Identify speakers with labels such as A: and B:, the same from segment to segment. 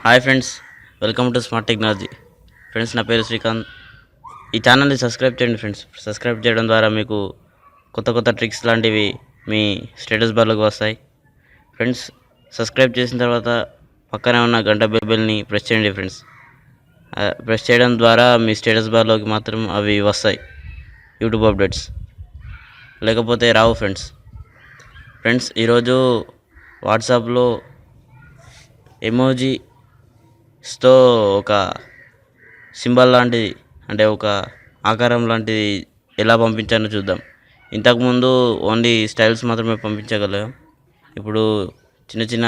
A: Hi friends, welcome to smart technology. Friends, నా పేరు శ్రీకాంత్. ఈ ఛానల్ని సబ్స్క్రైబ్ చేయండి ఫ్రెండ్స్. సబ్స్క్రైబ్ చేయడం ద్వారా మీకు కొత్త కొత్త ట్రిక్స్ లాంటివి మీ స్టేటస్ బార్లోకి వస్తాయి. ఫ్రెండ్స్, సబ్స్క్రైబ్ చేసిన తర్వాత పక్కనే ఉన్న గంట బెల్ని ప్రెస్ చేయండి ఫ్రెండ్స్. ప్రెస్ చేయడం ద్వారా మీ స్టేటస్ బార్లోకి మాత్రం అవి వస్తాయి, యూట్యూబ్ అప్డేట్స్. లేకపోతే రావు ఫ్రెండ్స్. ఫ్రెండ్స్, ఈరోజు వాట్సాప్లో ఎమోజీస్తో ఒక సింబల్ లాంటిది, అంటే ఒక ఆకారం లాంటిది ఎలా పంపించానో చూద్దాం. ఇంతకుముందు ఓన్లీ స్టైల్స్ మాత్రమే పంపించగలం. ఇప్పుడు చిన్న చిన్న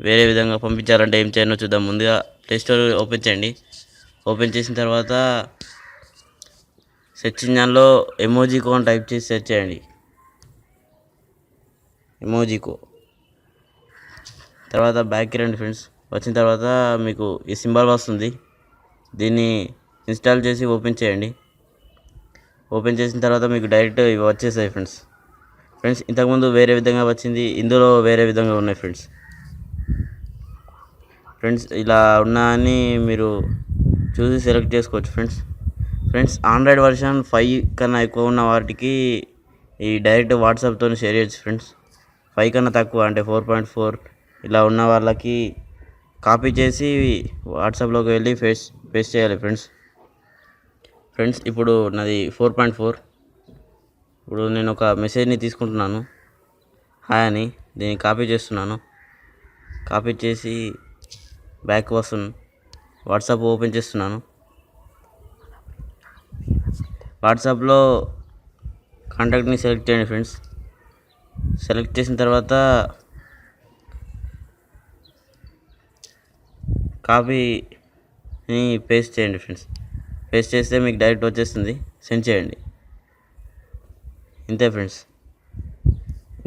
A: వేరే విధంగా పంపించాలంటే ఏం చేయాలో చూద్దాం. ముందుగా ప్లే స్టోర్ ఓపెన్ చేయండి. ఓపెన్ చేసిన తర్వాత సెర్చ్ ఇంజన్లో ఎమోజికో అని టైప్ చేసి సెర్చ్ చేయండి. ఎమోజికో తర్వాత బ్యాక్కి రండి ఫ్రెండ్స్. వచ్చిన తర్వాత మీకు ఈ సింబల్ వస్తుంది. దీన్ని ఇన్స్టాల్ చేసి ఓపెన్ చేయండి. ఓపెన్ చేసిన తర్వాత మీకు డైరెక్ట్ ఇవి వచ్చేసాయి ఫ్రెండ్స్. ఇంతకుముందు వేరే విధంగా వచ్చింది, ఇందులో వేరే విధంగా ఉన్నాయి ఫ్రెండ్స్. ఇలా ఉన్నాయని మీరు చూసి సెలెక్ట్ చేసుకోవచ్చు ఫ్రెండ్స్. ఆండ్రాయిడ్ వర్షన్ 5 కన్నా ఎక్కువ ఉన్న వాటికి ఈ డైరెక్ట్ వాట్సాప్తో షేర్ చేయొచ్చు ఫ్రెండ్స్. 5 కన్నా తక్కువ అంటే 4.4 ఇలా ఉన్న వాళ్ళకి కాపీ చేసి వాట్సాప్లోకి వెళ్ళి పేస్ట్ చేయాలి ఫ్రెండ్స్. ఇప్పుడు నాది 4.4. ఇప్పుడు నేను ఒక మెసేజ్ని తీసుకుంటున్నాను, హాయ్ అని. దీన్ని కాపీ చేస్తున్నాను. కాపీ చేసి బ్యాక్ వస్తున్నాను. వాట్సాప్ ఓపెన్ చేస్తున్నాను. వాట్సాప్లో కాంటాక్ట్ని సెలెక్ట్ చేయండి ఫ్రెండ్స్. సెలెక్ట్ చేసిన తర్వాత కాపీని పేస్ట్ చేయండి ఫ్రెండ్స్. పేస్ట్ చేస్తే మీకు డైరెక్ట్ వచ్చేస్తుంది. సెండ్ చేయండి. ఇంతే ఫ్రెండ్స్.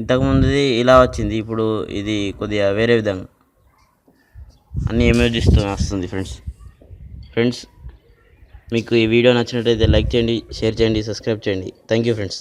A: ఇంతకుముందుది ఇలా వచ్చింది, ఇప్పుడు ఇది కొద్దిగా వేరే విధంగా అన్ని ఎమోజిస్తో వస్తుంది ఫ్రెండ్స్. మీకు ఈ వీడియో నచ్చినట్లయితే లైక్ చేయండి, షేర్ చేయండి, సబ్స్క్రైబ్ చేయండి. Thank you friends.